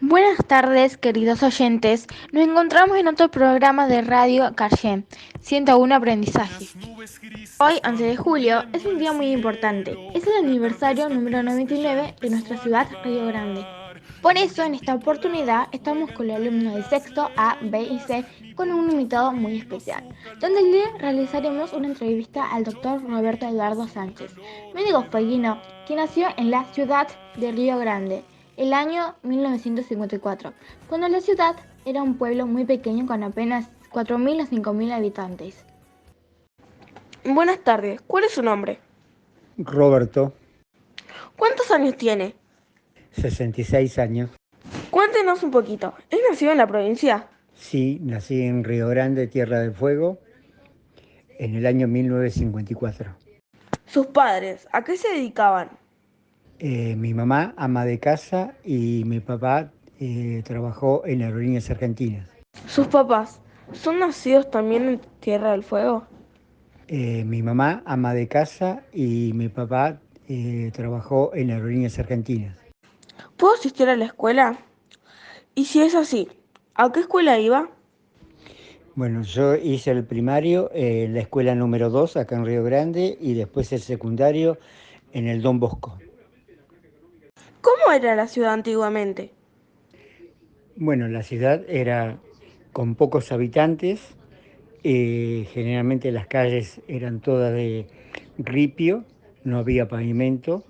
Buenas tardes, queridos oyentes. Nos encontramos en otro programa de Radio Carché, 101 Aprendizaje. Hoy, 11 de julio, es un día muy importante. Es el aniversario número 99 de nuestra ciudad, Río Grande. Por eso, en esta oportunidad, estamos con los alumnos de sexto A, B y C con un invitado muy especial, donde le realizaremos una entrevista al doctor Roberto Eduardo Sánchez, médico felino que nació en la ciudad de Río Grande el año 1954, cuando la ciudad era un pueblo muy pequeño con apenas 4.000 a 5.000 habitantes. Buenas tardes, ¿cuál es su nombre? Roberto, ¿Cuántos años tiene? 66 años. Cuéntenos un poquito. ¿Es nacido en la provincia? Sí, nací en Río Grande, Tierra del Fuego, en el año 1954. ¿Sus padres a qué se dedicaban? Mi mamá, ama de casa, y mi papá trabajó en Aerolíneas Argentinas. ¿Sus papás son nacidos también en Tierra del Fuego? Mi mamá, ama de casa, y mi papá trabajó en Aerolíneas Argentinas. ¿Puedo asistir a la escuela? Y si es así, ¿a qué escuela iba? Bueno, yo hice el primario en la escuela número 2 acá en Río Grande, y después el secundario en el Don Bosco. ¿Cómo era la ciudad antiguamente? Bueno, la ciudad era con pocos habitantes. Generalmente las calles eran todas de ripio, no había pavimento.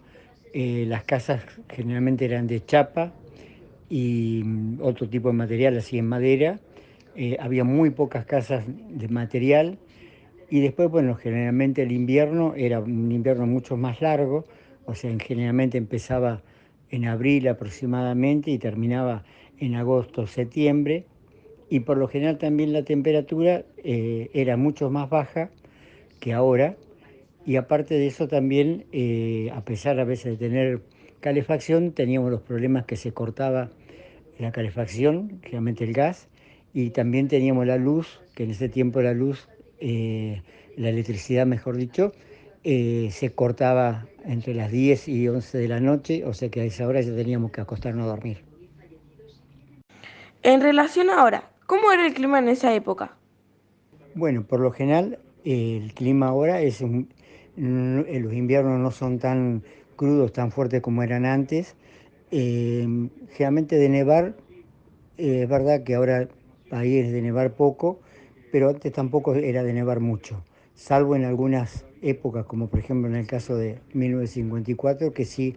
Las casas generalmente eran de chapa y otro tipo de material, así en madera. Había muy pocas casas de material. Y después, bueno, generalmente el invierno era un invierno mucho más largo, o sea, generalmente empezaba en abril aproximadamente y terminaba en agosto, septiembre. Y por lo general también la temperatura era mucho más baja que ahora. Y aparte de eso también, a pesar a veces de tener calefacción, teníamos los problemas que se cortaba la calefacción, generalmente el gas, y también teníamos la luz, que en ese tiempo la luz, la electricidad mejor dicho, se cortaba entre las 10 y 11 de la noche, o sea que a esa hora ya teníamos que acostarnos a dormir. En relación a ahora, ¿cómo era el clima en esa época? Bueno, por lo general el clima ahora los inviernos no son tan crudos, tan fuertes como eran antes. Generalmente de nevar, es verdad que ahora ahí es de nevar poco, pero antes tampoco era de nevar mucho, salvo en algunas épocas, como por ejemplo en el caso de 1954, que sí,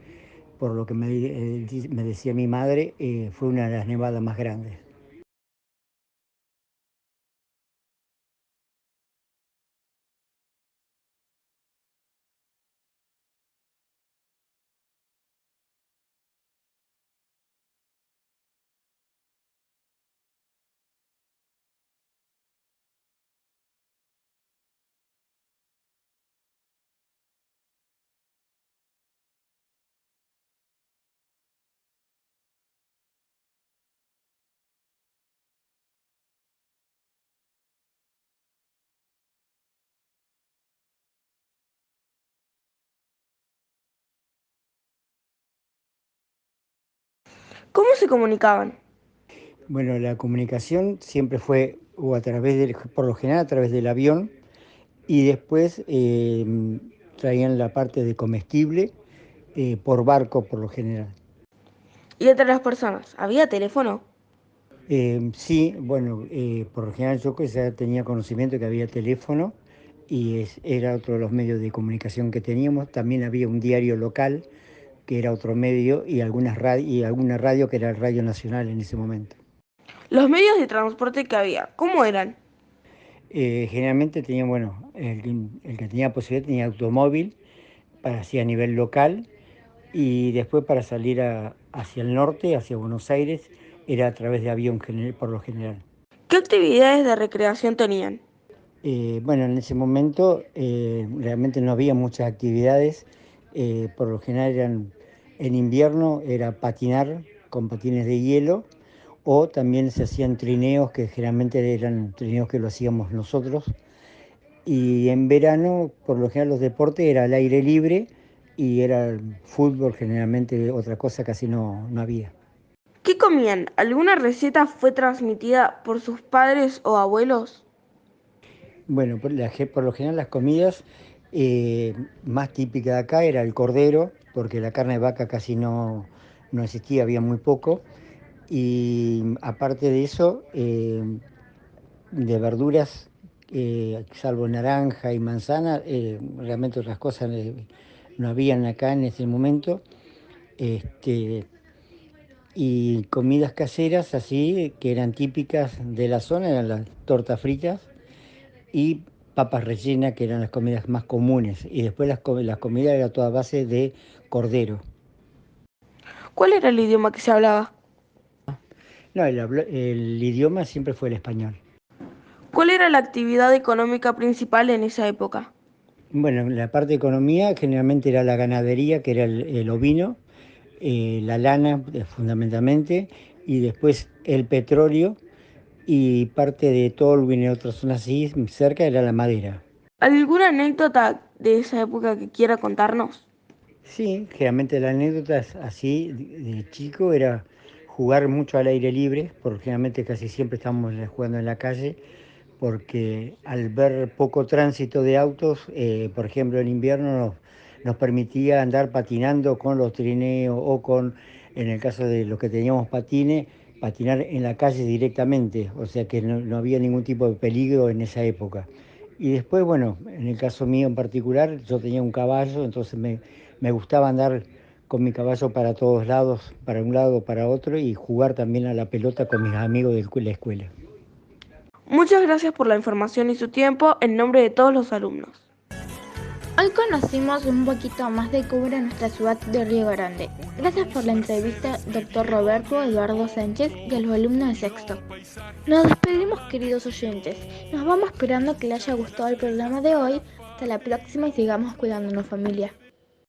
por lo que me decía mi madre, fue una de las nevadas más grandes. ¿Cómo se comunicaban? Bueno, la comunicación siempre fue o a través por lo general a través del avión, y después traían la parte de comestible por barco por lo general. ¿Y entre las personas? ¿Había teléfono? Sí, bueno, por lo general yo que ya tenía conocimiento que había teléfono y era otro de los medios de comunicación que teníamos. También había un diario local que era otro medio y y alguna radio que era el Radio Nacional en ese momento. ¿Los medios de transporte que había, cómo eran? Generalmente tenía, bueno, el que tenía posibilidad tenía automóvil para así a nivel local, y después para salir hacia el norte, hacia Buenos Aires, era a través de avión por lo general. ¿Qué actividades de recreación tenían? Bueno, en ese momento realmente no había muchas actividades, por lo general en invierno era patinar con patines de hielo, o también se hacían trineos, que generalmente eran trineos que lo hacíamos nosotros. Y en verano, por lo general, los deportes era al aire libre y era el fútbol, generalmente otra cosa casi no había. ¿Qué comían? ¿Alguna receta fue transmitida por sus padres o abuelos? Bueno, por lo general las comidas más típicas de acá era el cordero, porque la carne de vaca casi no existía, había muy poco. Y aparte de eso, de verduras, salvo naranja y manzana, realmente otras cosas no habían acá en ese momento. Este, y comidas caseras así, que eran típicas de la zona, eran las tortas fritas y papas rellenas, que eran las comidas más comunes. Y después las comidas era toda base de cordero. ¿Cuál era el idioma que se hablaba? No, el idioma siempre fue el español. ¿Cuál era la actividad económica principal en esa época? Bueno, la parte de economía generalmente era la ganadería, que era el ovino, la lana fundamentalmente, y después el petróleo y parte de Tolwyn y otras zonas así cerca era la madera. ¿Alguna anécdota de esa época que quiera contarnos? Sí, generalmente la anécdota es así de chico era jugar mucho al aire libre, porque generalmente casi siempre estábamos jugando en la calle, porque al ver poco tránsito de autos, por ejemplo en invierno nos permitía andar patinando con los trineos o en el caso de los que teníamos patines, patinar en la calle directamente, o sea que no había ningún tipo de peligro en esa época. Y después, bueno, en el caso mío en particular, yo tenía un caballo, entonces me gustaba andar con mi caballo para todos lados, para un lado, para otro, y jugar también a la pelota con mis amigos de la escuela. Muchas gracias por la información y su tiempo en nombre de todos los alumnos. Hoy conocimos un poquito más de cómo era nuestra ciudad de Río Grande. Gracias por la entrevista, doctor Roberto Eduardo Sánchez y a los alumnos de sexto. Nos despedimos, queridos oyentes. Nos vamos esperando que les haya gustado el programa de hoy. Hasta la próxima y sigamos cuidándonos, familia.